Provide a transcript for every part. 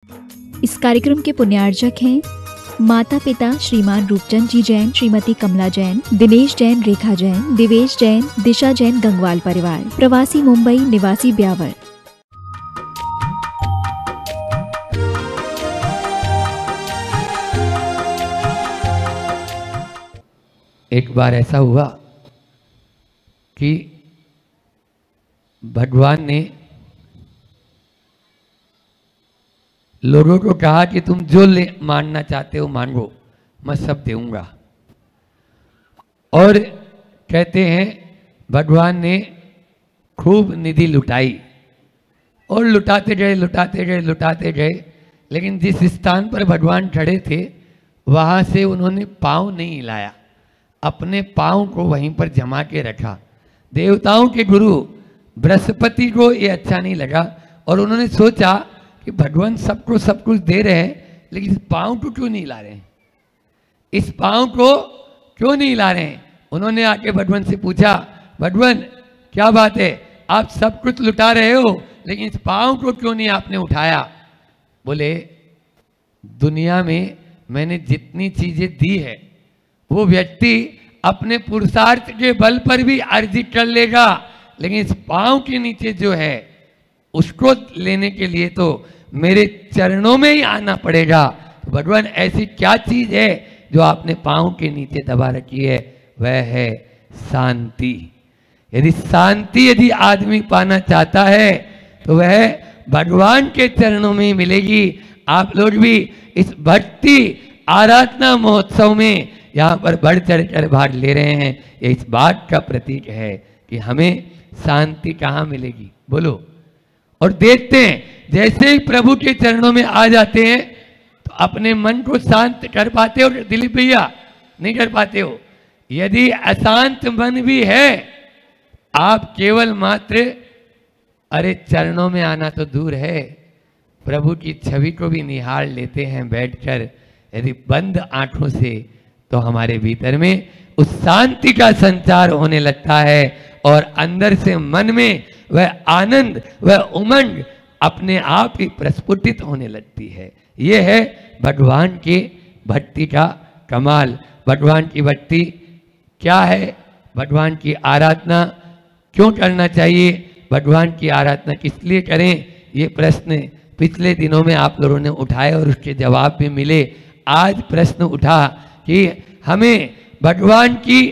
इस कार्यक्रम के पुण्यार्चक हैं माता पिता श्रीमान रूपचंद जी जैन, श्रीमती कमला जैन, दिनेश जैन, रेखा जैन, दिवेश जैन, दिशा जैन, गंगवाल परिवार, प्रवासी मुंबई, निवासी ब्यावर। एक बार ऐसा हुआ कि भगवान ने लोगों को कहा कि तुम जो मांगना चाहते हो मांगो, मैं सब दूंगा। और कहते हैं भगवान ने खूब निधि लुटाई और लुटाते गए लुटाते गए लुटाते गए, लेकिन जिस स्थान पर भगवान खड़े थे वहाँ से उन्होंने पाँव नहीं हिलाया, अपने पाँव को वहीं पर जमा के रखा। देवताओं के गुरु बृहस्पति को ये अच्छा नहीं लगा और उन्होंने सोचा कि भगवान सबको सब कुछ दे रहे हैं, लेकिन इस पाँव को क्यों नहीं हिला रहे हैं, इस पाँव को क्यों नहीं हिला रहे हैं। उन्होंने आके भगवान से पूछा, भगवान क्या बात है, आप सब कुछ लुटा रहे हो लेकिन इस पाँव को क्यों नहीं आपने उठाया। बोले दुनिया में मैंने जितनी चीजें दी है वो व्यक्ति अपने पुरुषार्थ के बल पर भी अर्जित कर लेगा, लेकिन इस पाँव के नीचे जो है उसको लेने के लिए तो मेरे चरणों में ही आना पड़ेगा। तो भगवान ऐसी क्या चीज है जो आपने पाँव के नीचे दबा रखी है, वह है शांति। यदि आदमी पाना चाहता है तो वह भगवान के चरणों में ही मिलेगी। आप लोग भी इस भक्ति आराधना महोत्सव में यहाँ पर बढ़ चढ़ कर भाग ले रहे हैं, ये इस बात का प्रतीक है कि हमें शांति कहाँ मिलेगी, बोलो। और देखते हैं जैसे ही प्रभु के चरणों में आ जाते हैं तो अपने मन को शांत कर पाते हो दिलीप भैया, नहीं कर पाते हो। यदि अशांत मन भी है, आप केवल मात्र अरे चरणों में आना तो दूर है, प्रभु की छवि को भी निहार लेते हैं बैठकर, यदि बंद आंखों से, तो हमारे भीतर में उस शांति का संचार होने लगता है और अंदर से मन में वह आनंद, वह उमंग अपने आप ही प्रस्फुटित होने लगती है। यह है भगवान की भक्ति का कमाल। भगवान की भक्ति क्या है, भगवान की आराधना क्यों करना चाहिए, भगवान की आराधना किस लिए करें, ये प्रश्न पिछले दिनों में आप लोगों ने उठाए और उसके जवाब भी मिले। आज प्रश्न उठा कि हमें भगवान की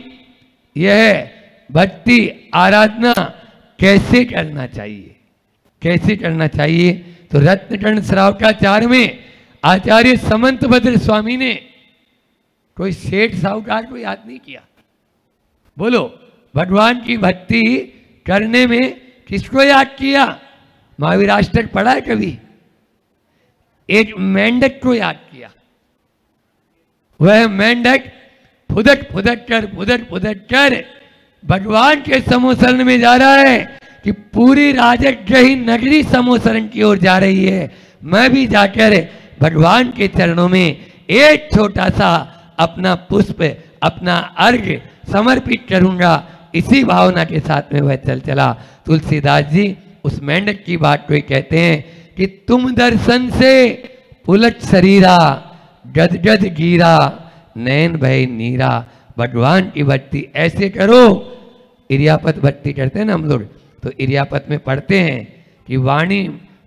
यह भक्ति आराधना कैसे करना चाहिए, कैसे करना चाहिए। तो रत्नकर्ण श्रावकाचार्य में आचार्य समंतभद्र स्वामी ने कोई सेठ साहूकार को याद नहीं किया। बोलो भगवान की भक्ति करने में किसको याद किया। महावीराष्टक पढ़ा है कभी, एक मेंढक को याद किया। वह मेंढक फुदक फुदक कर भगवान के समोसरण में जा रहा है कि पूरी राजगृही नगरी समोसरण की ओर जा रही है, मैं भी जाकर भगवान के चरणों में एक छोटा सा अपना पुष्प, अपना अर्घ्य समर्पित करूंगा। इसी भावना के साथ में वह चल चला। तुलसीदास जी उस मेंढक की बात को कहते हैं कि तुम दर्शन से पुलक शरीरा, गदगद गिरा, नैन भय नीरा। भगवान की भक्ति ऐसे करो। इरियापत भक्ति करते हैं ना हम लोग, तो इरियापत में पढ़ते हैं कि वाणी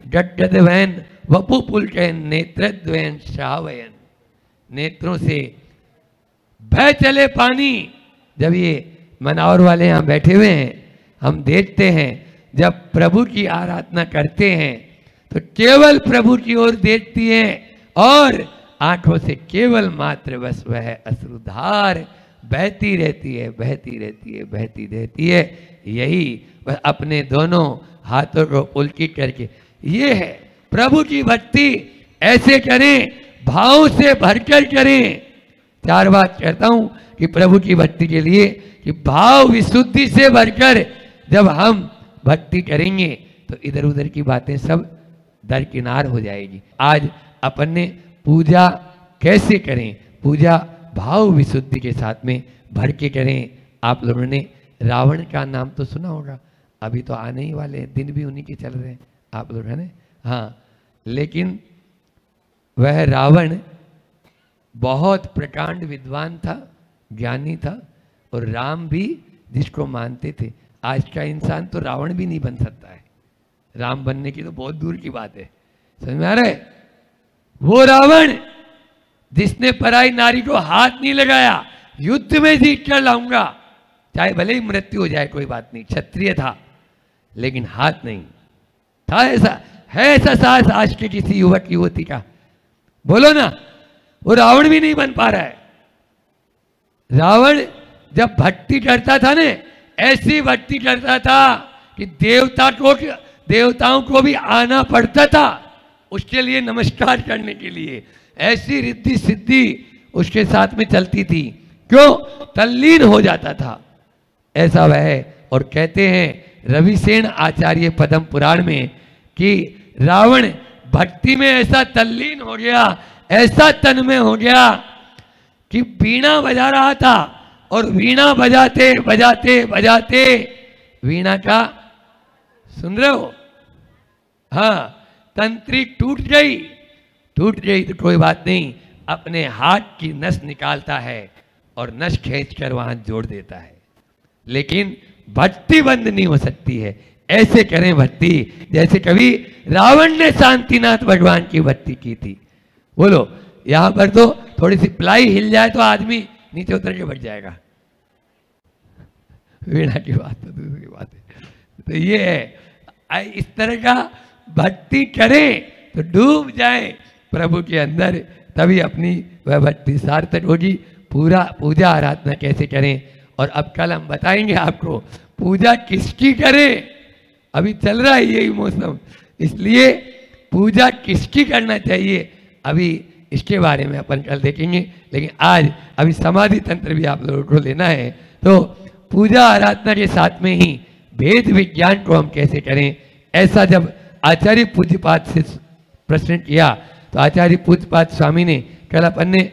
गदगद वैन वपु पुलकैन नेत्रद्वयन श्रावयन, नेत्रों से बह चले पानी। जब ये मनावर वाले यहाँ बैठे हुए हैं, हम देखते हैं जब प्रभु की आराधना करते हैं तो केवल प्रभु की ओर देखती हैं और आंखों से केवल मात्र बस वह अश्रुधार बहती रहती है, बहती रहती है, बहती रहती है। यही वह अपने दोनों हाथों को पुलकित करके, ये है प्रभु की भक्ति। ऐसे करें, भाव से भरकर करें। चार बात कहता हूं कि प्रभु की भक्ति के लिए कि भाव विशुद्धि से भरकर जब हम भक्ति करेंगे तो इधर उधर की बातें सब दरकिनार हो जाएगी। आज अपन ने पूजा कैसे करें, पूजा भाव विशुद्धि के साथ में भर के करें। आप लोगों ने रावण का नाम तो सुना होगा, अभी तो आने ही वाले हैं, दिन भी उन्हीं के चल रहे हैं आप लोग, है ना। हाँ, लेकिन वह रावण बहुत प्रकांड विद्वान था, ज्ञानी था, और राम भी जिसको मानते थे। आज का इंसान तो रावण भी नहीं बन सकता है, राम बनने की तो बहुत दूर की बात है। समझ में आ रहा है? वो रावण जिसने पराई नारी को हाथ नहीं लगाया, युद्ध में जीत कर लाऊंगा, चाहे भले ही मृत्यु हो जाए कोई बात नहीं, क्षत्रिय था लेकिन हाथ नहीं था। ऐसा है, ऐसा साहस आज के किसी युवक युवती का? बोलो ना। वो रावण भी नहीं बन पा रहा है। रावण जब भक्ति करता था ने, ऐसी भक्ति करता था कि देवताओं को भी आना पड़ता था उसके लिए नमस्कार करने के लिए। ऐसी रिद्धि सिद्धि उसके साथ में चलती थी। क्यों? तल्लीन हो जाता था। ऐसा वह है। और कहते हैं रविसेन आचार्य पद्म पुराण में कि रावण भक्ति में ऐसा तल्लीन हो गया, ऐसा तन में हो गया कि वीणा बजा रहा था, और वीणा बजाते बजाते बजाते वीणा का, सुन रहे हो? हाँ, तंत्री टूट गई तो कोई बात नहीं, अपने हाथ की नस निकालता है और नस खींचकर वहां जोड़ देता है। लेकिन भक्ति बंद नहीं हो सकती है। ऐसे करें भक्ति जैसे कभी रावण ने शांतिनाथ भगवान की भक्ति की थी। बोलो, यहां पर तो थोड़ी सी प्लाई हिल जाए तो आदमी नीचे उतर के बैठ जाएगा। वीणा की बात तो दूसरी बात है। तो ये है, इस तरह का भक्ति करें तो डूब जाए प्रभु के अंदर, तभी अपनी वह भक्ति सार्थक होगी। पूरा पूजा आराधना कैसे करें, और अब कल हम बताएंगे आपको पूजा किसकी करें। अभी चल रहा है यही मौसम, इसलिए पूजा किसकी करना चाहिए अभी इसके बारे में अपन कल देखेंगे। लेकिन आज अभी समाधि तंत्र भी आप लोगों को लेना है। तो पूजा आराधना के साथ में ही वेद विज्ञान को हम कैसे करें, ऐसा जब आचार्य पूज्यपाद से प्रश्न किया तो आचार्य पूज्यपाद स्वामी ने कल अपन ने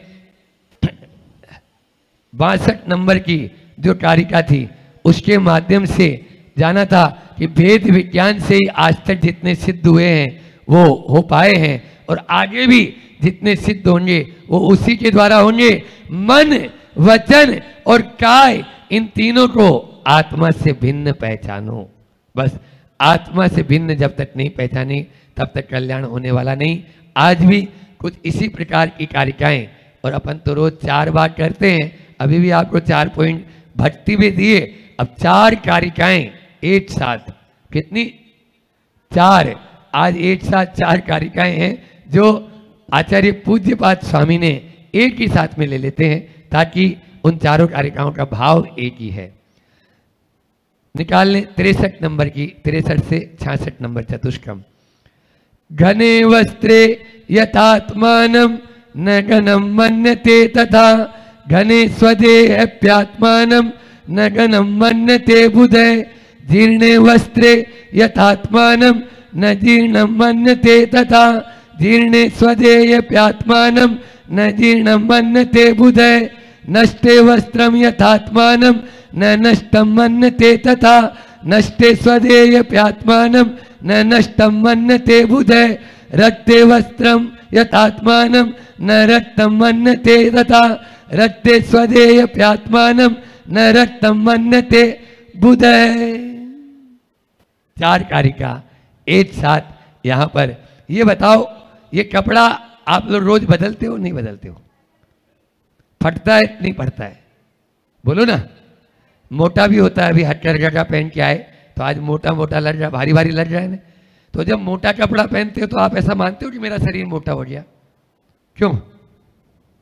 62 नंबर की जो कारिका थी उसके माध्यम से जाना था कि वेद विज्ञान से ही आज तक जितने सिद्ध हुए हैं वो हो पाए हैं, और आगे भी जितने सिद्ध होंगे वो उसी के द्वारा होंगे। मन, वचन और काय, इन तीनों को आत्मा से भिन्न पहचानो। बस आत्मा से भिन्न जब तक नहीं पहचानी तब तक कल्याण होने वाला नहीं। आज भी कुछ इसी प्रकार की कारिकाएं, और अपन तो रोज 4 बार करते हैं। अभी भी आपको 4 पॉइंट भक्ति में दिए। अब 4 कारिकाएं एक साथ, कितनी? 4। आज एक साथ 4 कारिकाएं हैं जो आचार्य पूज्यपाद स्वामी ने एक ही साथ में ले लेते हैं, ताकि उन चारों कारिकाओं का भाव एक ही है। निकाल लें 63 नंबर की, 63 से 66 नंबर चतुष्कम। घने वस्त्रे यथात्मानं न घनं मन्यते तथा, घने स्वदेह्यप्यात्मानं न घनं मन्यते बुधे। जीर्णे वस्त्रे यथात्मानं न जीर्णं मन्यते तथा, जीर्णे स्वदेह्यप्यात्मानं न जीर्णं मन्यते बुधे। नष्टे वस्त्रं यथात्मानं न नष्टं मन्यते तथा, नष्टे स्वदेह्यप्यात्मानं न नष्टं मन्यते बुधे। रक्ते वस्त्रं यथात्मानं न रक्तं मन्यते तथा, रक्ते स्वदेह्यप्यात्मानं न रक्तं मन्यते बुधे। 4 कारिका एक साथ यहाँ पर। ये बताओ, ये कपड़ा आप लोग रोज बदलते हो नहीं बदलते हो? फटता है नहीं फटता है? बोलो ना। मोटा भी होता है, अभी हटकर जगह पहन के आए तो आज मोटा मोटा लग रहा, भारी भारी लग रहा है ना। तो जब मोटा कपड़ा पहनते हो तो आप ऐसा मानते हो कि मेरा शरीर मोटा हो गया? क्यों?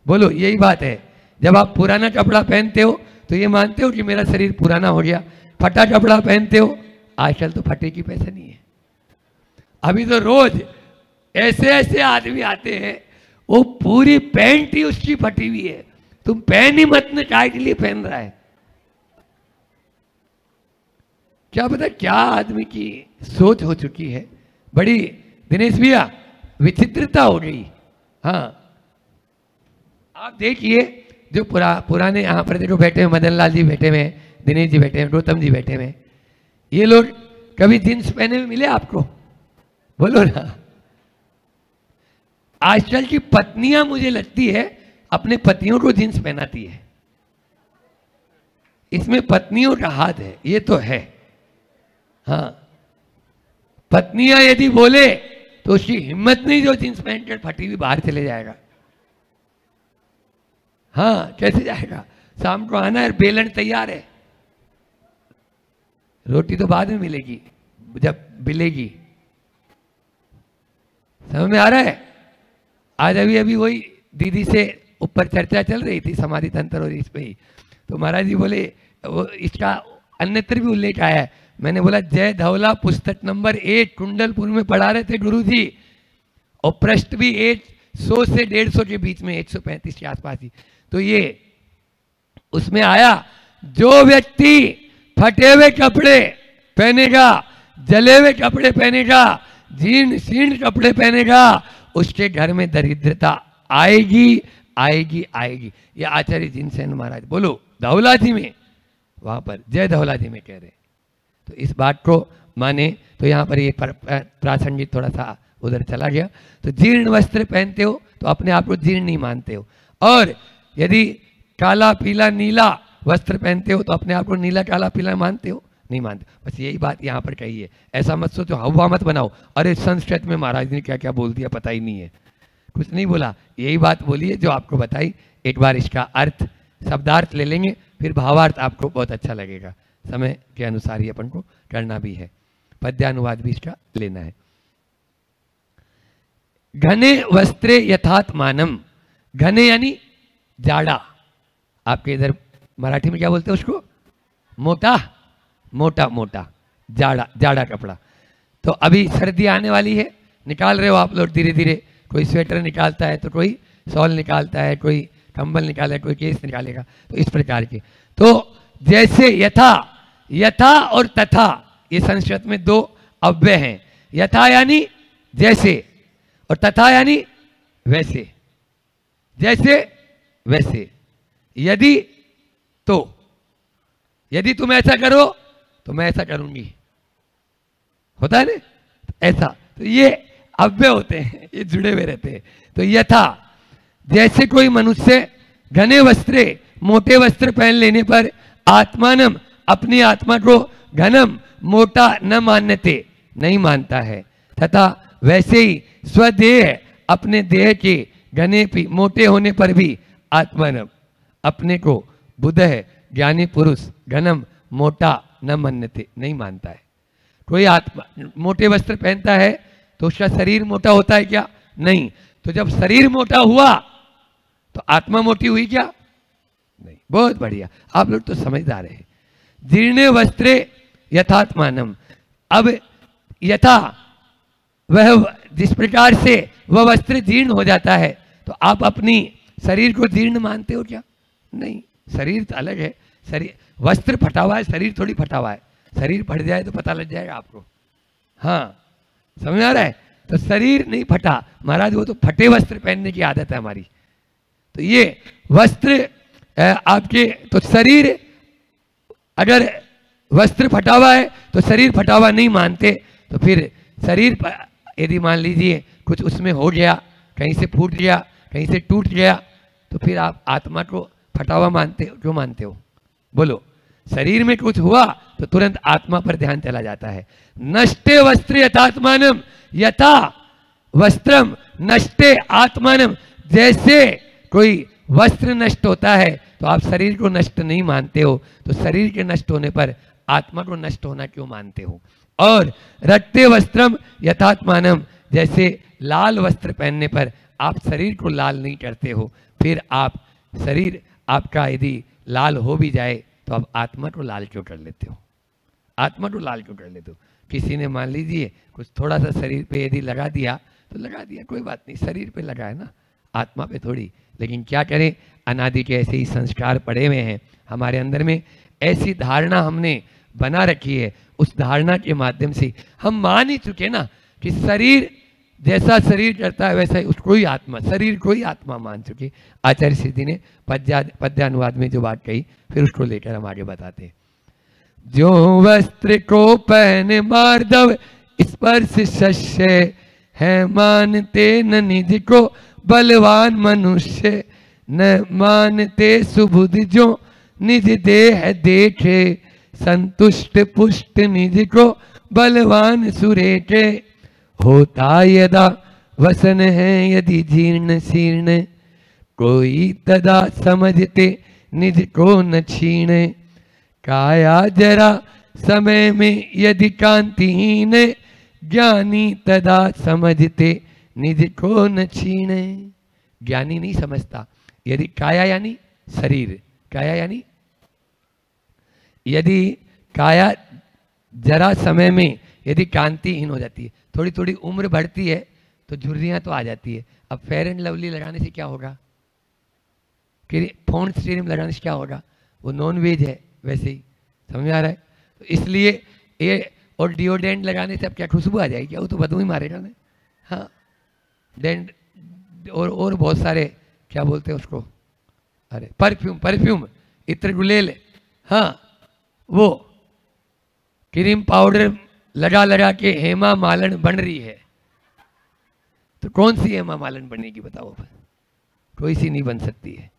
बोलो, यही बात है। जब आप पुराना कपड़ा पहनते हो तो ये मानते हो कि मेरा शरीर पुराना हो गया। फटा कपड़ा पहनते हो, आजकल तो फटे की पैसा नहीं है। अभी तो रोज ऐसे ऐसे आदमी आते हैं, वो पूरी पैंट ही उसकी फटी हुई है। तुम पहन ही मत न, काय के लिए पहन रहा है? क्या पता क्या आदमी की सोच हो चुकी है। बड़ी दिनेश भैया विचित्रता हो गई। हाँ, आप देखिए जो पुराने यहाँ पर देखो बैठे हुए, मदन लाल जी बैठे हुए, दिनेश जी बैठे हैं, गौतम जी बैठे हुए, ये लोग कभी जींस पहने हुए मिले आपको? बोलो ना। आजकल की पत्नियां मुझे लगती है अपने पतियों को जींस पहनाती है, इसमें पत्नियों का हाथ है, ये तो है। हाँ, पत्नियां यदि बोले तो उसकी हिम्मत नहीं जो जींस पहन कर फटी हुई बाहर चले जाएगा। हाँ, कैसे जाएगा? शाम को आना है, बेलन तैयार है, रोटी तो बाद में मिलेगी जब मिलेगी। समझ में आ रहा है? आज अभी वही दीदी से ऊपर चर्चा चल रही थी समाधि तंत्र और इस पे ही, तो महाराज जी बोले वो इसका अन्यत्र भी उल्लेख आया है। मैंने बोला जय धवला पुस्तक नंबर 8 कुंडलपुर में पढ़ा रहे थे गुरु जी, और पृष्ठ भी 100 से 150 के बीच में, 135 के आसपास ही। तो ये उसमें आया, जो व्यक्ति फटे हुए कपड़े पहनेगा, जले हुए कपड़े पहनेगा, जीर्ण शीर्ण कपड़े पहनेगा, उसके घर में दरिद्रता आएगी आएगी आएगी। ये आचार्य जिनसेन महाराज बोलो धौला जी में, वहां पर जय धौला जी में कह रहे। तो इस बात को माने तो यहाँ पर ये प्रासंगिक थोड़ा सा उधर चला गया। तो जीर्ण वस्त्र पहनते हो तो अपने आप को जीर्ण नहीं मानते हो, और यदि काला पीला नीला वस्त्र पहनते हो तो अपने आप को नीला काला पीला मानते हो, नहीं मानते। बस यही बात यहाँ पर कही है। ऐसा मत सोचो, हवा मत बनाओ, अरे संस्कृत में महाराज ने क्या क्या बोल दिया पता ही नहीं है। कुछ नहीं बोला, यही बात बोली है जो आपको बताई। एक बार इसका अर्थ शब्दार्थ ले लेंगे, फिर भावार्थ आपको बहुत अच्छा लगेगा। समय के अनुसार ही अपन को करना भी है, पद्यानुवाद भी इसका लेना है। घने वस्त्रे यथात मानम, घने यानी जाड़ा, आपके इधर मराठी में क्या बोलते हैं उसको? मोटा, मोटा मोटा जाड़ा, जाड़ा कपड़ा। तो अभी सर्दी आने वाली है, निकाल रहे हो आप लोग धीरे धीरे, कोई स्वेटर निकालता है तो कोई शॉल निकालता है, कोई कंबल निकाले, कोई केस निकालेगा, तो इस प्रकार के। तो जैसे यथा, यथा और तथा ये संस्कृत में दो अव्यय हैं। यथा यानी जैसे, और तथा यानी वैसे, जैसे वैसे। यदि तो, यदि तुम ऐसा करो तो मैं ऐसा करूंगी, होता है ना ऐसा। तो ये अव्यय होते हैं, ये जुड़े हुए रहते हैं। तो यथा जैसे कोई मनुष्य घने वस्त्रे, मोटे वस्त्र पहन लेने पर आत्मानम, अपनी आत्मा को घनम, मोटा न मान्यते, नहीं मानता है, तथा वैसे ही स्वदेह, अपने देह के घने मोटे होने पर भी आत्मानम, अपने को बुद्ध ज्ञानी पुरुष घनम, मोटा न मान्यते, नहीं मानता है। कोई आत्मा मोटे वस्त्र पहनता है तो उसका शरीर मोटा होता है क्या? नहीं। तो जब शरीर मोटा हुआ तो आत्मा मोटी हुई क्या? नहीं। बहुत बढ़िया, आप लोग तो समझदार हैं। जीर्णे वस्त्रे यथात्मानम, अब यथा वह जिस प्रकार से वह वस्त्र जीर्ण हो जाता है, तो आप अपनी शरीर को जीर्ण मानते हो क्या? नहीं, शरीर तो अलग है। शरीर, वस्त्र फटा हुआ है, शरीर थोड़ी फटा हुआ है। शरीर फट जाए तो पता लग जाएगा आपको। हाँ, समझ आ रहा है? तो शरीर नहीं फटा महाराज, वो तो फटे वस्त्र पहनने की आदत है हमारी। तो ये वस्त्र आपके, तो शरीर, अगर वस्त्र फटा हुआ है तो शरीर फटा हुआ नहीं मानते, तो फिर शरीर यदि मान लीजिए कुछ उसमें हो गया, कहीं से फूट गया, कहीं से टूट गया, तो फिर आप आत्मा को फटा हुआ मानते हो? क्यों मानते हो? बोलो। शरीर में कुछ हुआ तो तुरंत आत्मा पर ध्यान चला जाता है। नष्टे वस्त्र यथात्मानम, यथा वस्त्रम नष्टे आत्मानम, जैसे कोई वस्त्र नष्ट होता है तो आप शरीर को नष्ट नहीं मानते हो, तो शरीर के नष्ट होने पर आत्मा को नष्ट होना क्यों मानते हो? और रक्ते वस्त्रम यथात्मानम, जैसे लाल वस्त्र पहनने पर आप शरीर को लाल नहीं करते हो, फिर आप शरीर आपका यदि लाल हो भी जाए तो आप आत्मा को लाल क्यों कर लेते हो? आत्मा को लाल क्यों कर लेते हो? किसी ने मान लीजिए कुछ थोड़ा सा शरीर पे यदि लगा दिया तो लगा दिया, कोई बात नहीं, शरीर पे लगा है ना, आत्मा पे थोड़ी। लेकिन क्या करें, अनादि के ऐसे ही संस्कार पड़े हुए हैं हमारे अंदर में, ऐसी धारणा हमने बना रखी है। उस धारणा के माध्यम से हम मान ही चुके ना कि शरीर जैसा शरीर करता है वैसा ही उसको ही आत्मा, शरीर को ही आत्मा मान चुके। आचार्य सिद्धि ने पद्यानुवाद में जो बात कही, फिर उसको लेकर हम आगे बताते हैं। जो वस्त्र को पहने मार्दव स्पर्श शस्य है मानते न निज को बलवान मनुष्य, न मानते सुबुध जो निज देह देखे, संतुष्ट पुष्ट निज को बलवान सुरेटे, होता यदा वसन है यदि जीर्ण शीर्ण, कोई तदा समझते निज को न छीणे, काया जरा समय में यदि कांतिहीन, ज्ञानी तदा समझते निज को न छीणे। ज्ञानी नहीं समझता। यदि काया यानी शरीर, काया यानी यदि काया जरा समय में यदि कांतिहीन हो जाती है, थोड़ी थोड़ी उम्र बढ़ती है तो झुर्रियां तो आ जाती है। अब फेयर एंड लवली लगाने से क्या होगा, कि फोन स्टीरियम लगाने से क्या होगा, वो नॉन वेज है वैसे ही, समझ में आ रहा है। तो इसलिए ये, और डिओडेंट लगाने से अब क्या खुशबू आ जाएगी, वो तो बदबू ही मारेगा ना। हाँ, डेंट और बहुत सारे क्या बोलते हैं उसको, अरे परफ्यूम इत्र गुलेल, हाँ वो क्रीम पाउडर लगा के हेमा मालन बन रही है। तो कौन सी हेमा मालन बनेगी बताओ, कोई सी नहीं बन सकती है।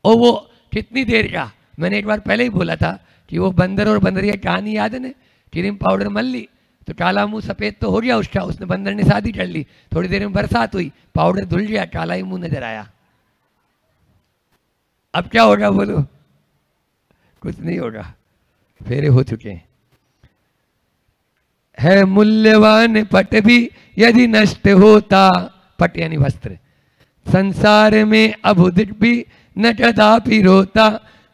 और वो कितनी देर का, मैंने एक बार पहले ही बोला था कि वो बंदर और बंदरिया कहानी याद है ना, क्रीम पाउडर मल ली तो काला मुंह सफेद तो हो गया उसका, उसने बंदर ने शादी कर ली, थोड़ी देर में बरसात हुई, पाउडर धुल गया, काला ही मुंह नजर आया। अब क्या होगा बोलो, कुछ नहीं होगा, फेरे हो चुके हैं। है मूल्यवान पट भी यदि नष्ट होता, पट यानी वस्त्र, संसार में अभुदिक भी न कदापि रोता,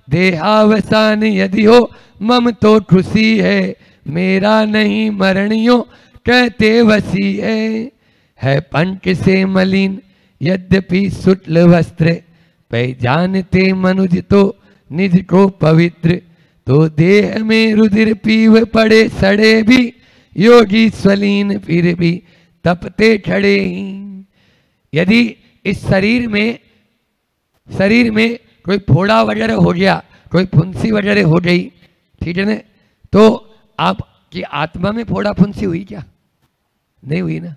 देहावसान यदि हो मम तो खुशी है, मेरा नहीं मरणियों कहते वसी है पंख से मलिन यद्यपि शुक्ल वस्त्र, पहचानते मनुज तो निज को पवित्र, तो देह में रुधिर पीव पड़े सड़े भी, योगी स्वलीन फिर भी तपते खड़े ही। यदि इस शरीर में कोई फोड़ा वगैरह हो गया, कोई फुंसी वगैरह हो गई, ठीक है ना, तो आपकी आत्मा में फोड़ा फुंसी हुई क्या, नहीं हुई ना।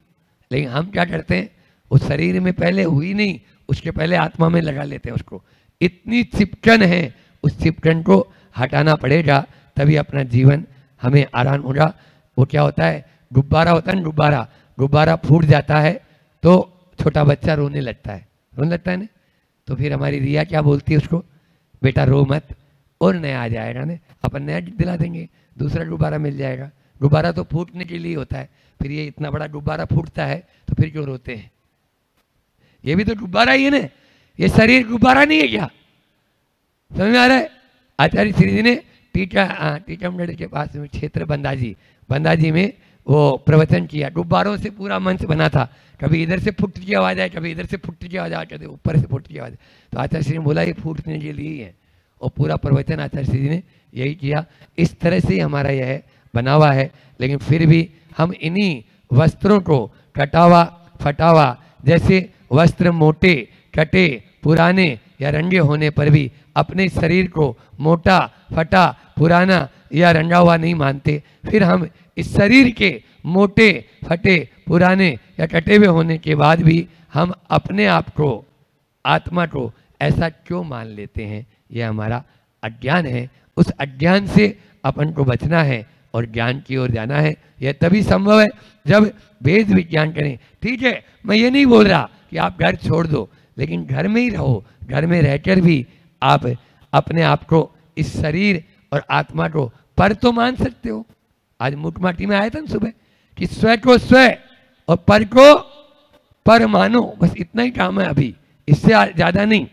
लेकिन हम क्या करते हैं, उस शरीर में पहले हुई नहीं, उसके पहले आत्मा में लगा लेते हैं उसको। इतनी चिपकन है, उस चिपकन को हटाना पड़ेगा, तभी अपना जीवन हमें आराम होगा। वो क्या होता है, गुब्बारा होता है ना, गुब्बारा फूट जाता है तो छोटा बच्चा रोने लगता है ना, तो फिर हमारी रिया क्या बोलती है उसको, बेटा रो मत, और नया आ जाएगा ना, अपन नया दिला देंगे, दूसरा गुब्बारा मिल जाएगा। गुब्बारा तो फूटने के लिए होता है, फिर ये इतना बड़ा गुब्बारा फूटता है तो फिर क्यों रोते हैं, ये भी तो गुब्बारा ही है ना, ये शरीर गुब्बारा नहीं है क्या, समझ में आ रहा है। आचार्य श्री जी ने टीकमगढ़ के पास में क्षेत्र बंदाजी में वो प्रवचन किया, गुब्बारों से पूरा मंच बना था, कभी इधर से फुट की आवाज़ आए, कभी इधर से फुट की आवाज़ आए, कभी ऊपर से फुट की आवाज़। तो आचार्य श्री ने बोला ये फूटने के लिए ही है, और पूरा प्रवचन आचार्य श्री जी ने यही किया। इस तरह से हमारा यह बना हुआ है, लेकिन फिर भी हम इन्हीं वस्त्रों को कटावा फटावा, जैसे वस्त्र मोटे कटे पुराने या रंगे होने पर भी अपने शरीर को मोटा फटा पुराना या रंगा हुआ नहीं मानते, फिर हम इस शरीर के मोटे फटे पुराने या कटे हुए होने के बाद भी हम अपने आप को, आत्मा को ऐसा क्यों मान लेते हैं, यह हमारा अज्ञान है। उस अज्ञान से अपन को बचना है और ज्ञान की ओर जाना है। यह तभी संभव है जब वेद विज्ञान करें। ठीक है, मैं ये नहीं बोल रहा कि आप घर छोड़ दो, लेकिन घर में ही रहो, घर में रहकर भी आप अपने आप को, इस शरीर और आत्मा को पर तो मान सकते हो। आज मुटमाटी में आया था ना सुबह कि स्व को स्व और पर को पर मानो, बस इतना ही काम है अभी, इससे ज़्यादा नहीं,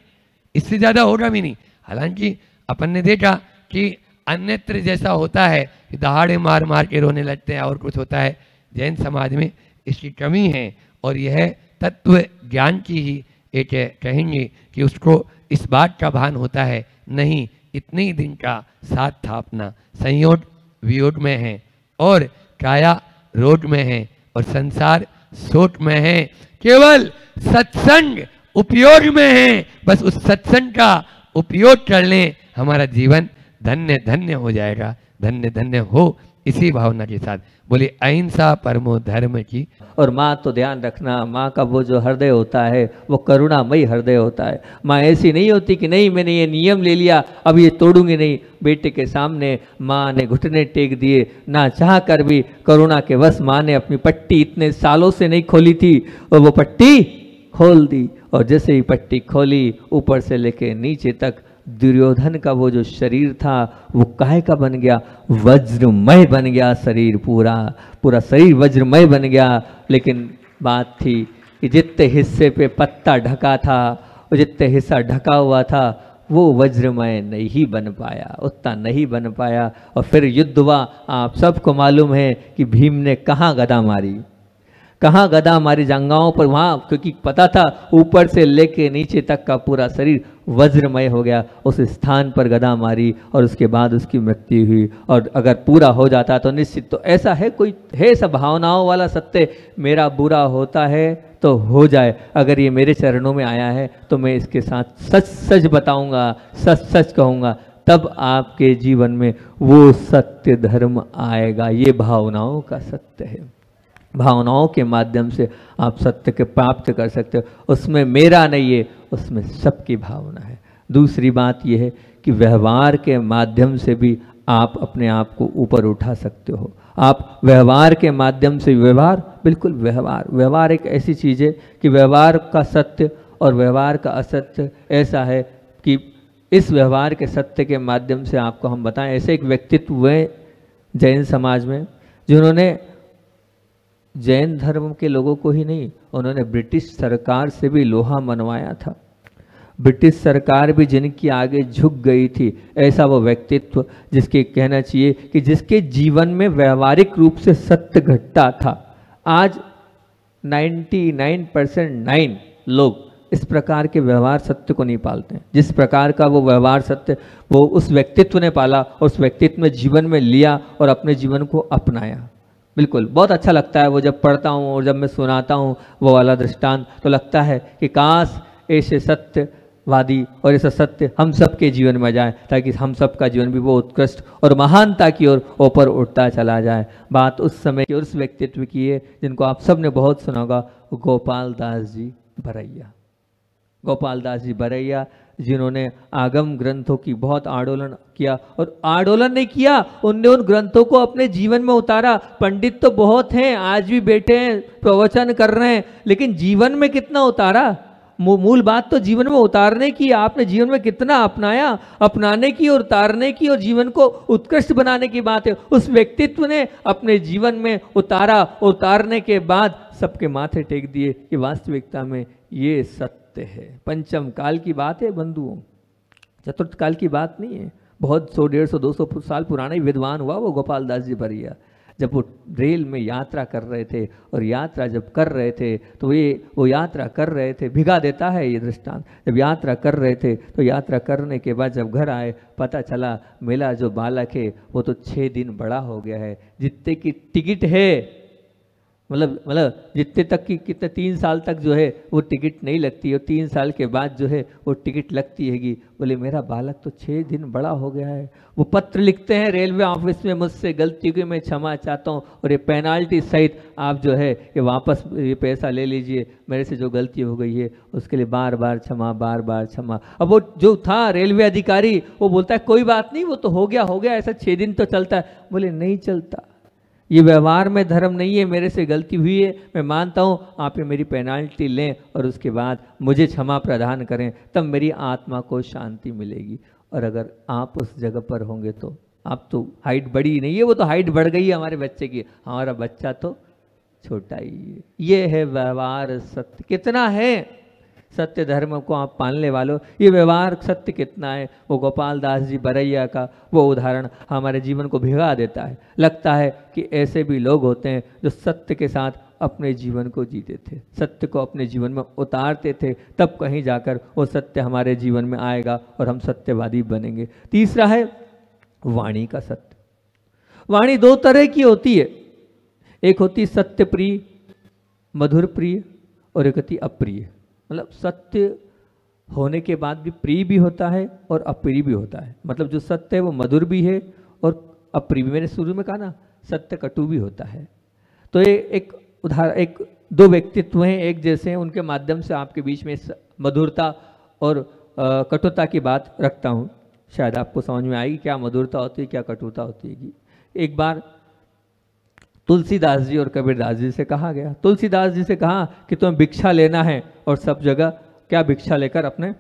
इससे ज़्यादा होगा भी नहीं। हालांकि अपन ने देखा कि अन्यत्र जैसा होता है कि दहाड़े मार मार के रोने लगते हैं और कुछ होता है, जैन समाज में इसकी कमी है। और यह तत्व ज्ञान की ही एक कहेंगे कि उसको इस बात का भान होता है, नहीं इतने ही दिन का साथ था अपना, संयोग वियोग में है और काया रोग में है और संसार सोच में है, केवल सत्संग उपयोग में है। बस उस सत्संग का उपयोग कर लें, हमारा जीवन धन्य धन्य हो जाएगा। धन्य धन्य हो इसी भावना के साथ बोले अहिंसा परमो धर्म की। और माँ तो ध्यान रखना, माँ का वो जो हृदय होता है वो करुणामयी हृदय होता है। माँ ऐसी नहीं होती कि नहीं मैंने ये नियम ले लिया अब ये तोड़ूंगी नहीं। बेटे के सामने माँ ने घुटने टेक दिए, ना चाह कर भी करुणा के वश माँ ने अपनी पट्टी इतने सालों से नहीं खोली थी और वो पट्टी खोल दी। और जैसे ही पट्टी खोली ऊपर से लेके नीचे तक दुर्योधन का वो जो शरीर था वो काहे का बन गया, वज्रमय बन गया शरीर, पूरा पूरा शरीर वज्रमय बन गया। लेकिन बात थी कि जितने हिस्से पे पत्ता ढका था और जितने हिस्सा ढका हुआ था वो वज्रमय नहीं बन पाया, उतना नहीं बन पाया। और फिर युद्ध हुआ। आप सबको मालूम है कि भीम ने कहाँ गदा मारी, कहाँ गदा हमारी जांघाओं पर, वहाँ, क्योंकि पता था ऊपर से लेके नीचे तक का पूरा शरीर वज्रमय हो गया। उस स्थान पर गदा मारी और उसके बाद उसकी मृत्यु हुई। और अगर पूरा हो जाता तो निश्चित, तो ऐसा है कोई है सब भावनाओं वाला सत्य, मेरा बुरा होता है तो हो जाए, अगर ये मेरे चरणों में आया है तो मैं इसके साथ सच सच बताऊंगा, सच सच कहूँगा, तब आपके जीवन में वो सत्य धर्म आएगा। ये भावनाओं का सत्य है। भावनाओं के माध्यम से आप सत्य के प्राप्त कर सकते हो। उसमें मेरा नहीं है, उसमें सबकी भावना है। दूसरी बात यह है कि व्यवहार के माध्यम से भी आप अपने आप को ऊपर उठा सकते हो। आप व्यवहार के माध्यम से, व्यवहार बिल्कुल व्यवहार एक ऐसी चीज़ है कि व्यवहार का सत्य और व्यवहार का असत्य ऐसा है कि इस व्यवहार के सत्य के माध्यम से आपको हम बताएं, ऐसे एक व्यक्तित्व हुए जैन समाज में जिन्होंने जैन धर्म के लोगों को ही नहीं, उन्होंने ब्रिटिश सरकार से भी लोहा मनवाया था। ब्रिटिश सरकार भी जिनकी आगे झुक गई थी, ऐसा वो व्यक्तित्व जिसके कहना चाहिए कि जिसके जीवन में व्यवहारिक रूप से सत्य घटता था। आज 99% लोग इस प्रकार के व्यवहार सत्य को नहीं पालते हैं। जिस प्रकार का वो व्यवहार सत्य वो उस व्यक्तित्व ने पाला और उस व्यक्तित्व में जीवन में लिया और अपने जीवन को अपनाया। बिल्कुल बहुत अच्छा लगता है वो जब पढ़ता हूँ और जब मैं सुनाता हूँ वो वाला दृष्टांत, तो लगता है कि काश ऐसे सत्यवादी और ऐसा सत्य हम सब के जीवन में जाए, ताकि हम सब का जीवन भी वो उत्कृष्ट और महानता की ओर ऊपर उठता चला जाए। बात उस समय की और उस व्यक्तित्व की है जिनको आप सब ने बहुत सुना होगा, गोपाल दास जी बरैया। गोपाल दास जी बरैया जिन्होंने आगम ग्रंथों की बहुत आंदोलन किया, और आंदोलन नहीं किया, उनने उन ग्रंथों को अपने जीवन में उतारा। पंडित तो बहुत हैं, आज भी बैठे हैं प्रवचन कर रहे हैं, लेकिन जीवन में कितना उतारा? मूल बात तो जीवन में उतारने की, आपने जीवन में कितना अपनाया, अपनाने की और उतारने की और जीवन को उत्कृष्ट बनाने की बात है। उस व्यक्तित्व ने अपने जीवन में उतारा, उतारने के बाद सबके माथे टेक दिए कि वास्तविकता में ये सत्य है। पंचम काल की बात है बंधुओं, चतुर्थ काल की बात नहीं है। बहुत 100, 150, 200 साल पुराना ही विद्वान हुआ वो गोपाल दास जी बरैया। जब वो रेल में यात्रा कर रहे थे, और यात्रा जब कर रहे थे तो वो यात्रा कर रहे थे, भिगा देता है ये दृष्टांत। जब यात्रा कर रहे थे तो यात्रा करने के बाद जब घर आए, पता चला मेरा जो बालक है वो तो 6 दिन बड़ा हो गया है। जितने की टिकट है, मतलब जितने तक की, कितने 3 साल तक जो है वो टिकट नहीं लगती, और 3 साल के बाद जो है वो टिकट लगती हैगी। बोले मेरा बालक तो 6 दिन बड़ा हो गया है। वो पत्र लिखते हैं रेलवे ऑफिस में, मुझसे गलती की मैं क्षमा चाहता हूँ, और ये पेनाल्टी सहित आप जो है ये वापस ये पैसा ले लीजिए, मेरे से जो गलती हो गई है उसके लिए बार बार क्षमा, बार बार क्षमा। अब वो जो था रेलवे अधिकारी वो बोलता है कोई बात नहीं, वो तो हो गया, ऐसा 6 दिन तो चलता है। बोले नहीं चलता, ये व्यवहार में धर्म नहीं है, मेरे से गलती हुई है, मैं मानता हूँ, आप ये मेरी पेनाल्टी लें और उसके बाद मुझे क्षमा प्रदान करें, तब मेरी आत्मा को शांति मिलेगी। और अगर आप उस जगह पर होंगे तो आप तो हाइट बड़ी नहीं है, वो तो हाइट बढ़ गई है हमारे बच्चे की, हमारा बच्चा तो छोटा ही है। ये है व्यवहार सत्य। कितना है सत्य धर्म को आप पालने वालों, ये व्यवहार सत्य कितना है। वो गोपाल दास जी बरैया का वो उदाहरण हमारे जीवन को भिगा देता है। लगता है कि ऐसे भी लोग होते हैं जो सत्य के साथ अपने जीवन को जीते थे, सत्य को अपने जीवन में उतारते थे, तब कहीं जाकर वो सत्य हमारे जीवन में आएगा और हम सत्यवादी बनेंगे। तीसरा है वाणी का सत्य। वाणी 2 तरह की होती है, एक होती सत्य प्रिय, मधुर प्रिय, और एक होती अप्रिय। मतलब सत्य होने के बाद भी प्रिय भी होता है और अप्रिय भी होता है। मतलब जो सत्य है वो मधुर भी है और अप्रिय भी। मैंने शुरू में कहा ना, सत्य कटु भी होता है। तो ये एक उदाहरण, एक दो व्यक्तित्व हैं एक जैसे हैं, उनके माध्यम से आपके बीच में मधुरता और कटुता की बात रखता हूँ। शायद आपको समझ में आएगी क्या मधुरता होती है, क्या कटुता होती है। एक बार तुलसीदास जी और कबीरदास जी से कहा गया, तुलसीदास जी से कहा कि तुम्हें भिक्षा लेना है और सब जगह क्या भिक्षा लेकर अपने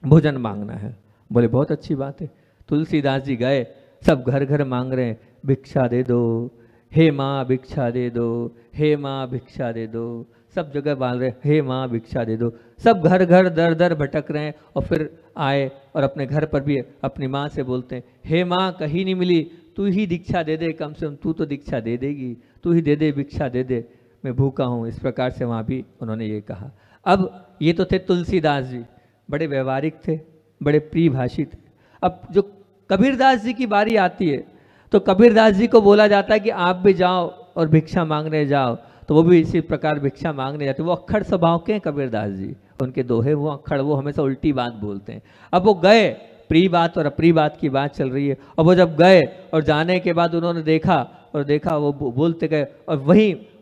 भोजन मांगना है। बोले बहुत अच्छी बात है। तुलसीदास जी गए, सब घर घर मांग रहे हैं, भिक्षा दे दो, हे माँ भिक्षा दे दो, हे माँ भिक्षा दे दो, सब जगह बोल रहे हे माँ भिक्षा दे दो। सब घर घर दर दर भटक रहे हैं और फिर आए और अपने घर पर भी अपनी माँ से बोलते हैं, हे माँ कहीं नहीं मिली, तू ही दीक्षा दे दे, कम से कम तू तो दीक्षा दे देगी, तू ही दे दे, भिक्षा दे दे, मैं भूखा हूँ। इस प्रकार से वहाँ भी उन्होंने ये कहा। अब ये तो थे तुलसीदास जी, बड़े व्यवहारिक थे, बड़े प्रियभाषी थे। अब जो कबीरदास जी की बारी आती है तो कबीरदास जी को बोला जाता है कि आप भी जाओ और भिक्षा मांगने जाओ, तो वो भी इसी प्रकार भिक्षा मांगने जाते। वो अक्खड़ स्वभाव के हैं कबीरदास जी, उनके दोहे वो अक्खड़, वो हमेशा उल्टी बात बोलते हैं। अब वो गए, प्रिय बात और अप्रिय बात की बात चल रही है, और वो जब गए और जाने के बाद उन्होंने देखा वो बोलते गए, और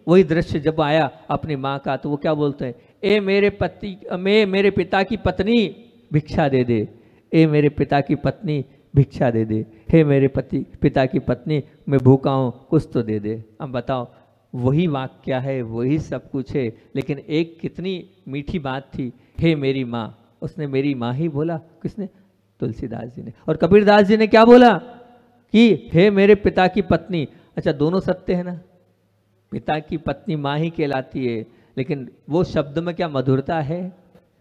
वही दृश्य जब आया अपनी माँ का, तो वो क्या बोलते हैं, ए मेरे पिता की पत्नी भिक्षा दे दे, ए मेरे पिता की पत्नी भिक्षा दे दे, हे मेरे पिता की पत्नी मैं भूखा हूँ, कुछ तो दे दे। अब बताओ, वही वाक्य है, वही सब कुछ है, लेकिन एक कितनी मीठी बात थी, हे मेरी माँ। उसने मेरी माँ ही बोला, किसने? तुलसीदास जी ने। और कबीरदास जी ने क्या बोला कि हे मेरे पिता की पत्नी। अच्छा, दोनों सत्य है ना, पिता की पत्नी माँ ही कहलाती है, लेकिन वो शब्द में क्या मधुरता है?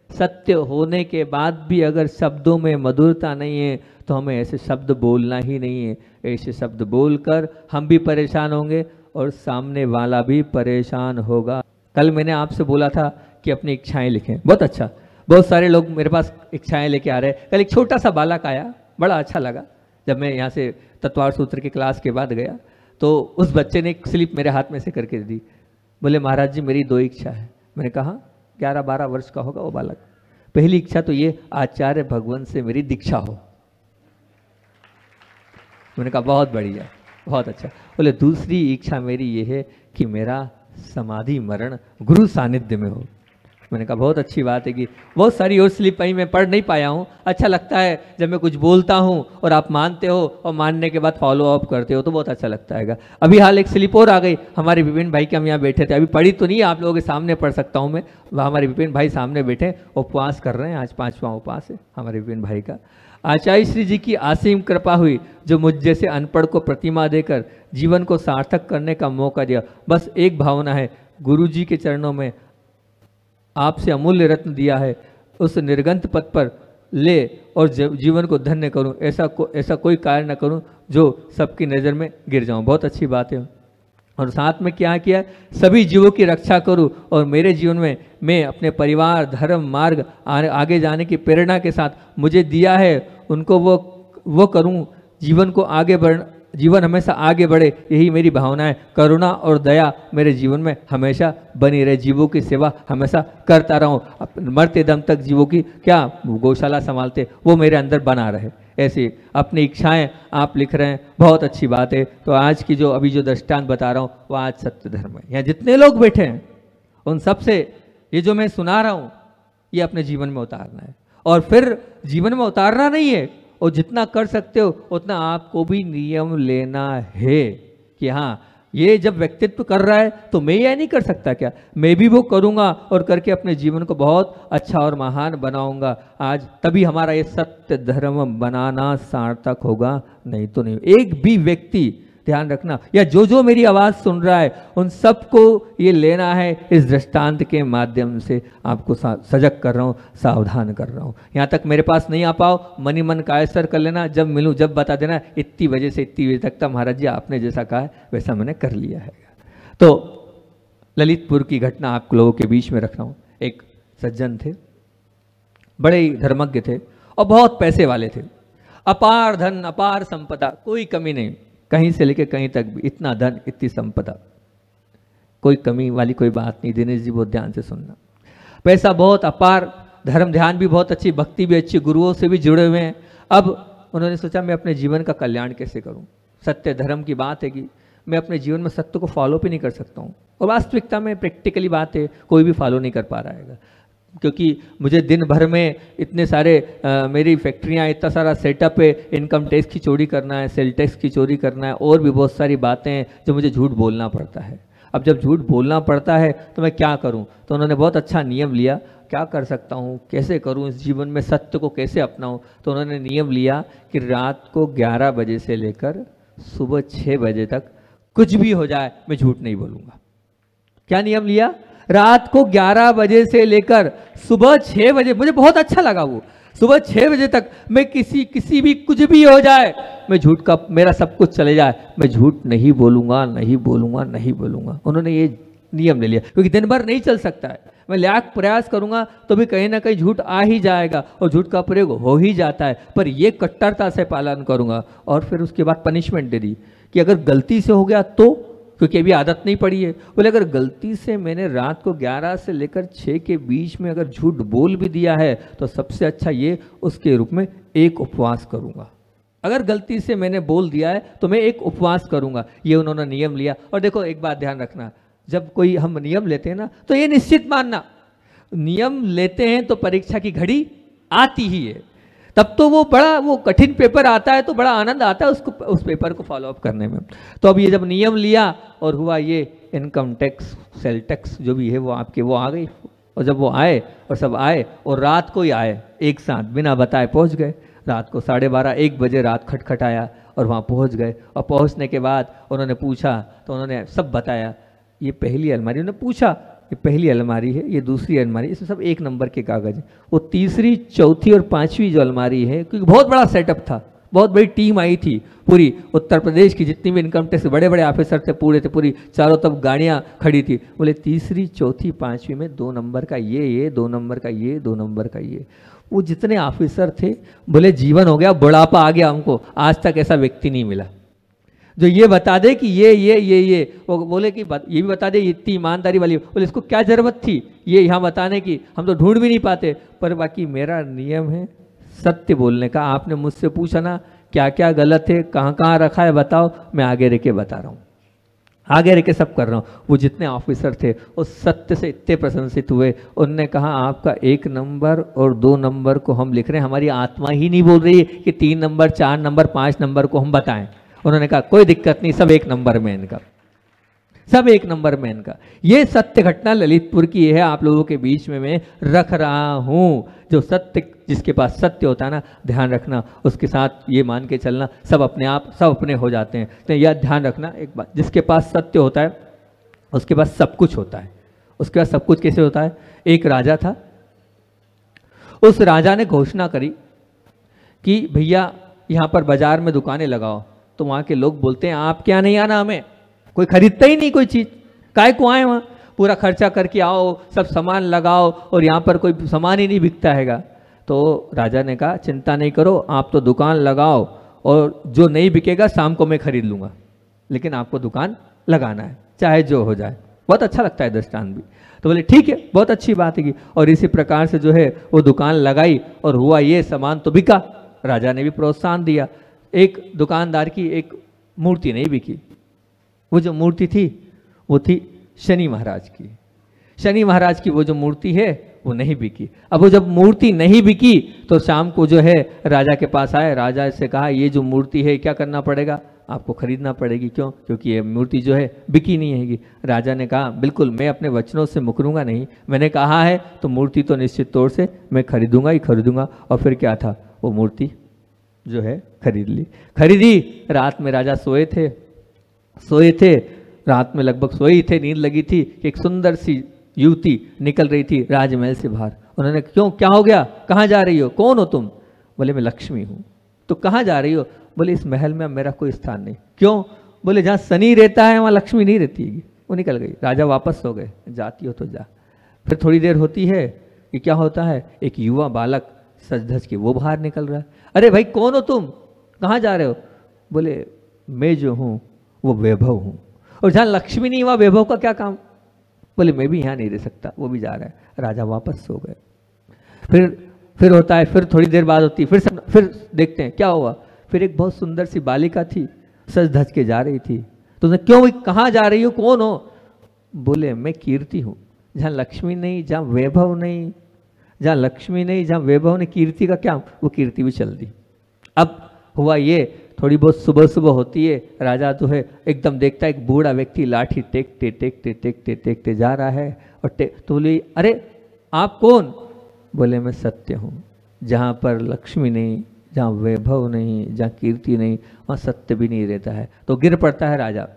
सत्य होने के बाद भी अगर शब्दों में मधुरता नहीं है तो हमें ऐसे शब्द बोलना ही नहीं है। ऐसे शब्द बोलकर हम भी परेशान होंगे और सामने वाला भी परेशान होगा। कल मैंने आपसे बोला था कि अपनी इच्छाएं लिखें, बहुत अच्छा, बहुत सारे लोग मेरे पास इच्छाएं लेके आ रहे हैं। कल एक छोटा सा बालक आया, बड़ा अच्छा लगा। जब मैं यहाँ से तत्वार सूत्र की क्लास के बाद गया तो उस बच्चे ने एक स्लिप मेरे हाथ में से करके दी। बोले महाराज जी मेरी 2 इच्छा है। मैंने कहा 11-12 वर्ष का होगा वो बालक। पहली इच्छा तो ये, आचार्य भगवान से मेरी दीक्षा हो। मैंने कहा बहुत बढ़िया, बहुत अच्छा। बोले दूसरी इच्छा मेरी ये है कि मेरा समाधि मरण गुरु सानिध्य में हो। मैंने कहा बहुत अच्छी बात है कि बहुत सारी और स्लिप आई, मैं पढ़ नहीं पाया हूँ। अच्छा लगता है जब मैं कुछ बोलता हूँ और आप मानते हो और मानने के बाद फॉलो अप करते हो तो बहुत अच्छा लगता है। अभी हाल एक स्लिप और आ गई हमारे विपिन भाई के, हम यहाँ बैठे थे, अभी पढ़ी तो नहीं, आप लोगों के सामने पढ़ सकता हूँ मैं। हमारे विपिन भाई सामने बैठे उपवास कर रहे हैं, आज 5वां उपवास है हमारे विपिन भाई का। आचार्य श्री जी की असीम कृपा हुई जो मुझ जैसे अनपढ़ को प्रतिमा देकर जीवन को सार्थक करने का मौका दिया। बस एक भावना है, गुरु जी के चरणों में आपसे अमूल्य रत्न दिया है, उस निर्गंत पथ पर ले और जीवन को धन्य करूं। ऐसा कोई कार्य न करूं जो सबकी नज़र में गिर जाऊं। बहुत अच्छी बात है। और साथ में क्या किया है, सभी जीवों की रक्षा करूं और मेरे जीवन में मैं अपने परिवार धर्म मार्ग आगे जाने की प्रेरणा के साथ मुझे दिया है उनको वो करूं। जीवन हमेशा आगे बढ़े, यही मेरी भावना है। करुणा और दया मेरे जीवन में हमेशा बनी रहे, जीवों की सेवा हमेशा करता रहूं, मरते दम तक जीवों की क्या गौशाला संभालते वो मेरे अंदर बना रहे। ऐसी अपनी इच्छाएं आप लिख रहे हैं, बहुत अच्छी बात है। तो आज की अभी जो दृष्टांत बता रहा हूँ वो आज सत्य धर्म है। यहाँ जितने लोग बैठे हैं उन सबसे ये जो मैं सुना रहा हूँ ये अपने जीवन में उतारना है। और फिर जीवन में उतारना नहीं है, और जितना कर सकते हो उतना आपको भी नियम लेना है कि हाँ ये जब व्यक्तित्व कर रहा है तो मैं यह नहीं कर सकता क्या, मैं भी वो करूँगा और करके अपने जीवन को बहुत अच्छा और महान बनाऊंगा। आज तभी हमारा ये सत्य धर्म बनाना सार्थक होगा, नहीं तो नहीं। एक भी व्यक्ति ध्यान रखना, या जो मेरी आवाज़ सुन रहा है उन सबको ये लेना है। इस दृष्टांत के माध्यम से आपको सजग कर रहा हूँ, सावधान कर रहा हूँ। यहाँ तक मेरे पास नहीं आ पाओ, मनी मन कायसर कर लेना, जब मिलूँ जब बता देना, इतनी बजे से इतनी बजे तक। महाराज जी आपने जैसा कहा है वैसा मैंने कर लिया है। तो ललितपुर की घटना आप लोगों के बीच में रख रहा हूँ। एक सज्जन थे, बड़े ही धर्मज्ञ थे और बहुत पैसे वाले थे, अपार धन अपार संपदा, कोई कमी नहीं, कहीं से लेके कहीं तक भी इतना धन इतनी संपदा, कोई कमी वाली कोई बात नहीं। दिनेश जी बहुत ध्यान से सुनना, पैसा बहुत अपार, धर्म ध्यान भी बहुत अच्छी, भक्ति भी अच्छी, गुरुओं से भी जुड़े हुए हैं। अब उन्होंने सोचा मैं अपने जीवन का कल्याण कैसे करूं। सत्य धर्म की बात है कि मैं अपने जीवन में सत्य को फॉलो भी नहीं कर सकता हूँ। और वास्तविकता में प्रैक्टिकली बात है, कोई भी फॉलो नहीं कर पा रहा है, क्योंकि मुझे दिन भर में इतने सारे मेरी फैक्ट्रियाँ, इतना सारा सेटअप है, इनकम टैक्स की चोरी करना है, सेल टैक्स की चोरी करना है, और भी बहुत सारी बातें हैं जो मुझे झूठ बोलना पड़ता है। अब जब झूठ बोलना पड़ता है तो मैं क्या करूं? तो उन्होंने बहुत अच्छा नियम लिया, क्या कर सकता हूं, कैसे करूं, इस जीवन में सत्य को कैसे अपनाऊं। तो उन्होंने नियम लिया कि रात को 11 बजे से लेकर सुबह 6 बजे तक कुछ भी हो जाए मैं झूठ नहीं बोलूँगा। क्या नियम लिया? रात को 11 बजे से लेकर सुबह 6 बजे, मुझे बहुत अच्छा लगा वो, सुबह 6 बजे तक मैं किसी भी कुछ भी हो जाए, मैं झूठ का, मेरा सब कुछ चले जाए, मैं झूठ नहीं बोलूँगा, नहीं बोलूँगा, नहीं बोलूँगा। उन्होंने ये नियम ले लिया, क्योंकि दिन भर नहीं चल सकता है, मैं लाख प्रयास करूँगा तो भी कहीं ना कहीं झूठ आ ही जाएगा और झूठ का प्रयोग हो ही जाता है, पर ये कट्टरता से पालन करूँगा। और फिर उसके बाद पनिशमेंट दे दी कि अगर गलती से हो गया तो, क्योंकि अभी आदत नहीं पड़ी है, बोले अगर गलती से मैंने रात को 11 से लेकर 6 के बीच में अगर झूठ बोल भी दिया है तो सबसे अच्छा ये उसके रूप में एक उपवास करूंगा। अगर गलती से मैंने बोल दिया है तो मैं एक उपवास करूंगा। ये उन्होंने नियम लिया। और देखो एक बात ध्यान रखना, जब कोई हम नियम लेते हैं ना तो ये निश्चित मानना, नियम लेते हैं तो परीक्षा की घड़ी आती ही है, तब तो वो कठिन पेपर आता है तो बड़ा आनंद आता है उसको, उस पेपर को फॉलो अप करने में। तो अब ये जब नियम लिया और हुआ ये इनकम टैक्स, सेल टैक्स जो भी है वो आपके वो आ गई। और जब वो आए और सब आए और रात को ही आए, एक साथ बिना बताए पहुंच गए। रात को 12:30-1 बजे रात खटखटाया और वहाँ पहुँच गए। और पहुँचने के बाद उन्होंने पूछा तो उन्होंने सब बताया। ये पहली अलमारी, उन्होंने पूछा ये पहली अलमारी है, ये दूसरी अलमारी, इसमें सब 1 नंबर के कागज है। वो तीसरी, चौथी और 5वीं जो अलमारी है, क्योंकि बहुत बड़ा सेटअप था, बहुत बड़ी टीम आई थी, पूरी उत्तर प्रदेश की जितनी भी इनकम टैक्स बड़े बड़े ऑफिसर थे पूरे थे, पूरी चारों तरफ गाड़ियाँ खड़ी थी। बोले तीसरी, चौथी, 5वीं में 2 नंबर का ये 2 नंबर का ये 2 नंबर का ये। वो जितने ऑफिसर थे बोले जीवन हो गया, बुढ़ापा आ गया हमको, आज तक ऐसा व्यक्ति नहीं मिला जो ये बता दे कि ये वो बोले कि ये भी बता दे इतनी ईमानदारी वाली। बोले इसको क्या जरूरत थी ये यहाँ बताने की, हम तो ढूंढ भी नहीं पाते। पर बाकी मेरा नियम है सत्य बोलने का। आपने मुझसे पूछा ना क्या क्या गलत है, कहाँ कहाँ रखा है, बताओ, मैं आगे रह के बता रहा हूँ, आगे रह के सब कर रहा हूँ। वो जितने ऑफिसर थे उस सत्य से इतने प्रशंसित हुए। उनने कहा आपका 1 नंबर और 2 नंबर को हम लिख रहे हैं, हमारी आत्मा ही नहीं बोल रही है कि 3 नंबर, 4 नंबर, 5 नंबर को हम बताएं। उन्होंने कहा कोई दिक्कत नहीं, सब 1 नंबर में इनका, सब 1 नंबर में इनका। ये सत्य घटना ललितपुर की है, आप लोगों के बीच में मैं रख रहा हूँ। जो सत्य, जिसके पास सत्य होता है ना, ध्यान रखना, उसके साथ ये मान के चलना सब अपने आप, सब अपने हो जाते हैं। तो यह ध्यान रखना एक बात, जिसके पास सत्य होता है उसके पास सब कुछ होता है। उसके पास सब कुछ कैसे होता है? एक राजा था, उस राजा ने घोषणा करी कि भैया यहाँ पर बाजार में दुकानें लगाओ। तो वहाँ के लोग बोलते हैं आप क्या नहीं आना, हमें कोई खरीदता ही नहीं कोई चीज़, काय को आए वहाँ, पूरा खर्चा करके आओ, सब सामान लगाओ और यहाँ पर कोई सामान ही नहीं बिकता हैगा। तो राजा ने कहा चिंता नहीं करो, आप तो दुकान लगाओ और जो नहीं बिकेगा शाम को मैं खरीद लूँगा, लेकिन आपको दुकान लगाना है चाहे जो हो जाए। बहुत अच्छा लगता है दृष्टांत भी। तो बोले ठीक है, बहुत अच्छी बात है। और इसी प्रकार से जो है वो दुकान लगाई और हुआ ये, सामान तो बिका, राजा ने भी प्रोत्साहन दिया। एक दुकानदार की एक मूर्ति नहीं बिकी, वो जो मूर्ति थी वो थी शनि महाराज की। शनि महाराज की वो जो मूर्ति है वो नहीं बिकी। अब वो जब मूर्ति नहीं बिकी तो शाम को जो है राजा के पास आए, राजा से कहा ये जो मूर्ति है क्या करना पड़ेगा, आपको खरीदना पड़ेगी। क्यों? क्योंकि ये मूर्ति जो है बिकी नहीं हैगी। राजा ने कहा बिल्कुल मैं अपने वचनों से मुकरूंगा नहीं, मैंने कहा है तो मूर्ति तो निश्चित तौर से मैं खरीदूंगा ही खरीदूंगा। और फिर क्या था, वो मूर्ति जो है खरीद ली, खरीदी। रात में राजा सोए थे, रात में लगभग सोए ही थे, नींद लगी थी कि एक सुंदर सी युवती निकल रही थी राजमहल से बाहर। उन्होंने क्यों, क्या हो गया, कहाँ जा रही हो, कौन हो तुम? बोले मैं लक्ष्मी हूँ। तो कहाँ जा रही हो? बोले इस महल में मेरा कोई स्थान नहीं। क्यों? बोले जहाँ शनि रहता है वहाँ लक्ष्मी नहीं रहती है। वो निकल गई। राजा वापस सो गए, जाती हो तो जा। फिर थोड़ी देर होती है कि क्या होता है, एक युवा बालक सज धज के वो बाहर निकल रहा है। अरे भाई कौन हो तुम, कहाँ जा रहे हो? बोले मैं जो हूँ वो वैभव हूँ, और जहाँ लक्ष्मी नहीं वहाँ वैभव का क्या काम? बोले मैं भी यहाँ नहीं रह सकता, वो भी जा रहा है। राजा वापस सो गए। फिर होता है, फिर थोड़ी देर बाद होती है, फिर देखते हैं क्या हुआ। फिर एक बहुत सुंदर सी बालिका थी, सज धज के जा रही थी। तो उसने क्यों, कहाँ जा रही हो, कौन हो? बोले मैं कीर्ति हूँ। जहाँ लक्ष्मी नहीं, जहाँ वैभव नहीं, जहाँ लक्ष्मी नहीं, जहाँ वैभव नहीं, कीर्ति का क्या, वो कीर्ति भी चल दी। अब हुआ ये, थोड़ी बहुत सुबह सुबह होती है, राजा जो है एकदम देखता है एक बूढ़ा व्यक्ति लाठी टेकते टेकते टेकते टेकते जा रहा है, और तो बोले अरे आप कौन? बोले मैं सत्य हूँ। जहाँ पर लक्ष्मी नहीं, जहाँ वैभव नहीं, जहाँ कीर्ति नहीं, वहाँ सत्य भी नहीं रहता है। तो गिर पड़ता है राजा।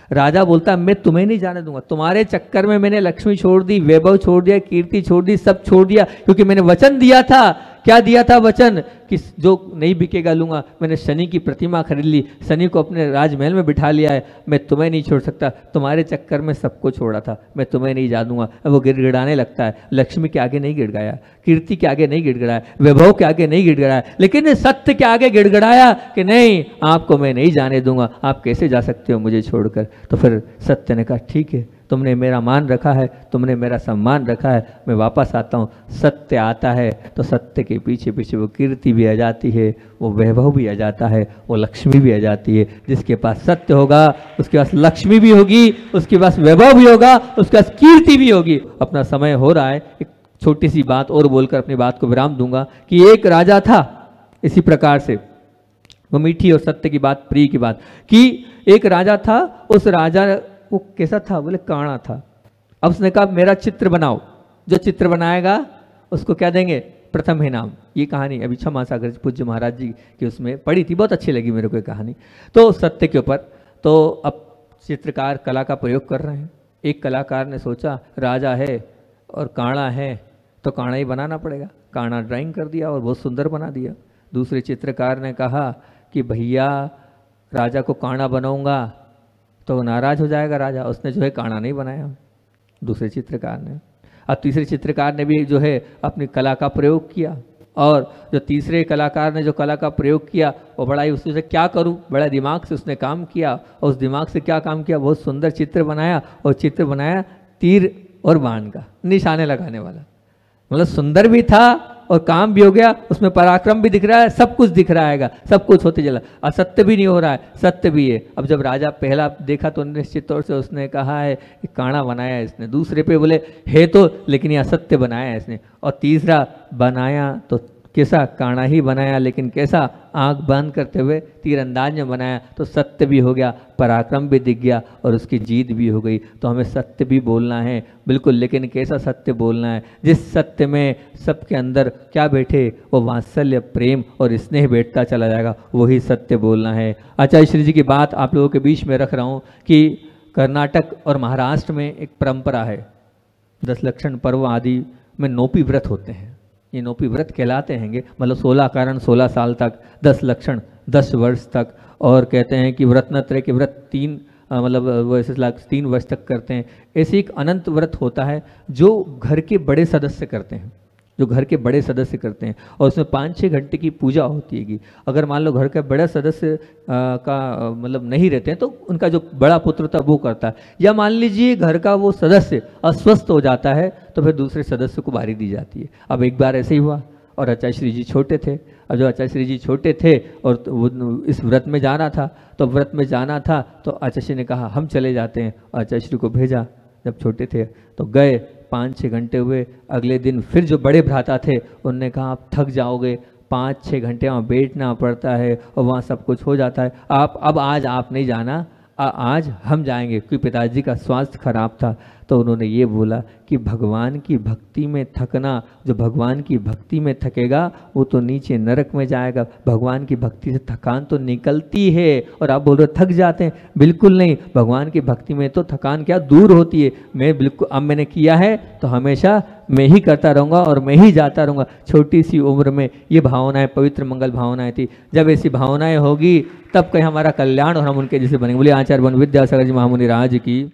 राजा बोलता है मैं तुम्हें नहीं जाने दूंगा, तुम्हारे चक्कर में मैंने लक्ष्मी छोड़ दी, वैभव छोड़ दिया, कीर्ति छोड़ दी, सब छोड़ दिया, क्योंकि मैंने वचन दिया था। क्या दिया था वचन? कि जो नहीं बिकेगा लूंगा। मैंने शनि की प्रतिमा खरीद ली, शनि को अपने राजमहल में बिठा लिया है, मैं तुम्हें नहीं छोड़ सकता, तुम्हारे चक्कर में सबको छोड़ा था, मैं तुम्हें नहीं जा दूंगा। वो गिड़गिड़ाने लगता है, लक्ष्मी के आगे नहीं गिड़गाया, कीर्ति के आगे नहीं गिड़गिड़ाया, वैभव के आगे नहीं गिड़गिड़ाया, लेकिन सत्य के आगे गिड़गिड़ाया कि नहीं, आपको मैं नहीं जाने दूंगा, आप कैसे जा सकते हो मुझे छोड़कर। तो फिर सत्य ने कहा ठीक है, तुमने मेरा मान रखा है, तुमने मेरा सम्मान रखा है, मैं वापस आता हूँ। सत्य आता है तो सत्य के पीछे पीछे वो कीर्ति भी आ जाती है, वो वैभव भी आ जाता है, वो लक्ष्मी भी आ जाती है। जिसके पास सत्य होगा उसके पास लक्ष्मी भी होगी, उसके पास वैभव भी होगा, उसके पास कीर्ति भी होगी। अपना समय हो रहा है, एक छोटी सी बात और बोलकर अपनी बात को विराम दूंगा कि एक राजा था, इसी प्रकार से वो मीठी और सत्य की बात, प्रिय की बात, कि एक राजा था। उस राजा वो कैसा था? बोले काणा था। अब उसने कहा मेरा चित्र बनाओ, जो चित्र बनाएगा उसको क्या देंगे? प्रथम इनाम। ये कहानी अभी क्षमा सागर पूज्य महाराज जी की उसमें पढ़ी थी, बहुत अच्छी लगी मेरे को ये कहानी। तो सत्य के ऊपर तो अब चित्रकार कला का प्रयोग कर रहे हैं। एक कलाकार ने सोचा राजा है और काणा है तो काणा ही बनाना पड़ेगा, काणा ड्राइंग कर दिया और बहुत सुंदर बना दिया। दूसरे चित्रकार ने कहा कि भैया राजा को काणा बनाऊंगा तो नाराज हो जाएगा राजा, उसने जो है काणा नहीं बनाया, दूसरे चित्रकार ने। अब तीसरे चित्रकार ने भी जो है अपनी कला का प्रयोग किया, और जो तीसरे कलाकार ने जो कला का प्रयोग किया वो बड़ा ही, उससे क्या करूं, बड़ा दिमाग से उसने काम किया, और उस दिमाग से क्या काम किया, बहुत सुंदर चित्र बनाया, और चित्र बनाया तीर और बाण का, निशाने लगाने वाला। मतलब सुंदर भी था और काम भी हो गया, उसमें पराक्रम भी दिख रहा है, सब कुछ दिख रहा है, सब कुछ होते चला, असत्य भी नहीं हो रहा है, सत्य भी है। अब जब राजा पहला देखा तो निश्चित तौर से उसने कहा है कि काणा बनाया है इसने, दूसरे पे बोले है तो, लेकिन ये असत्य बनाया है इसने, और तीसरा बनाया तो कैसा, काणा ही बनाया, लेकिन कैसा, आंख बंद करते हुए तीरंदाज में बनाया, तो सत्य भी हो गया, पराक्रम भी दिख गया, और उसकी जीत भी हो गई। तो हमें सत्य भी बोलना है बिल्कुल, लेकिन कैसा सत्य बोलना है, जिस सत्य में सबके अंदर क्या बैठे, वो वात्सल्य, प्रेम और स्नेह बैठता चला जाएगा, वही सत्य बोलना है। आचार्य श्री जी की बात आप लोगों के बीच में रख रहा हूँ कि कर्नाटक और महाराष्ट्र में एक परंपरा है, 10 लक्षण पर्व आदि में नोपी व्रत होते हैं। ये नोपी व्रत कहलाते हैं, मतलब 16 कारण 16 साल तक, 10 लक्षण 10 वर्ष तक, और कहते हैं कि व्रतनत्रय के व्रत 3 मतलब वैसे 3 वर्ष तक करते हैं। ऐसे एक अनंत व्रत होता है जो घर के बड़े सदस्य करते हैं, जो घर के बड़े सदस्य करते हैं, और उसमें 5-6 घंटे की पूजा होती है। अगर मान लो घर का बड़ा सदस्य का मतलब नहीं रहते हैं तो उनका जो बड़ा पुत्र था वो करता है, या मान लीजिए घर का वो सदस्य अस्वस्थ हो जाता है तो फिर दूसरे सदस्य को बारी दी जाती है। अब एक बार ऐसे ही हुआ, और आचार्य श्री जी छोटे थे। अब जब आचार्य श्री जी छोटे थे और वो इस व्रत में जाना था, तो व्रत में जाना था तो आचार्य श्री ने कहा हम चले जाते हैं, आचार्य श्री को भेजा। जब छोटे थे तो गए, 5-6 घंटे हुए। अगले दिन फिर जो बड़े भ्राता थे उनने कहा आप थक जाओगे, 5-6 घंटे वहाँ बैठना पड़ता है और वहाँ सब कुछ हो जाता है, आप अब आज आप नहीं जाना, आज हम जाएंगे, क्योंकि पिताजी का स्वास्थ्य खराब था। तो उन्होंने ये बोला कि भगवान की भक्ति में थकना, जो भगवान की भक्ति में थकेगा वो तो नीचे नरक में जाएगा, भगवान की भक्ति से थकान तो निकलती है। और आप बोल रहे थक जाते हैं, बिल्कुल नहीं, भगवान की भक्ति में तो थकान क्या दूर होती है। मैं बिल्कुल, अब मैंने किया है तो हमेशा मैं ही करता रहूँगा और मैं ही जाता रहूँगा। छोटी सी उम्र में ये भावनाएं, पवित्र मंगल भावनाएं थी। जब ऐसी भावनाएं होगी तब कहीं हमारा कल्याण और हम उनके जैसे बनेंगे। बोलिए आचार्य वन विद्यासागर जी महामुनि राज की।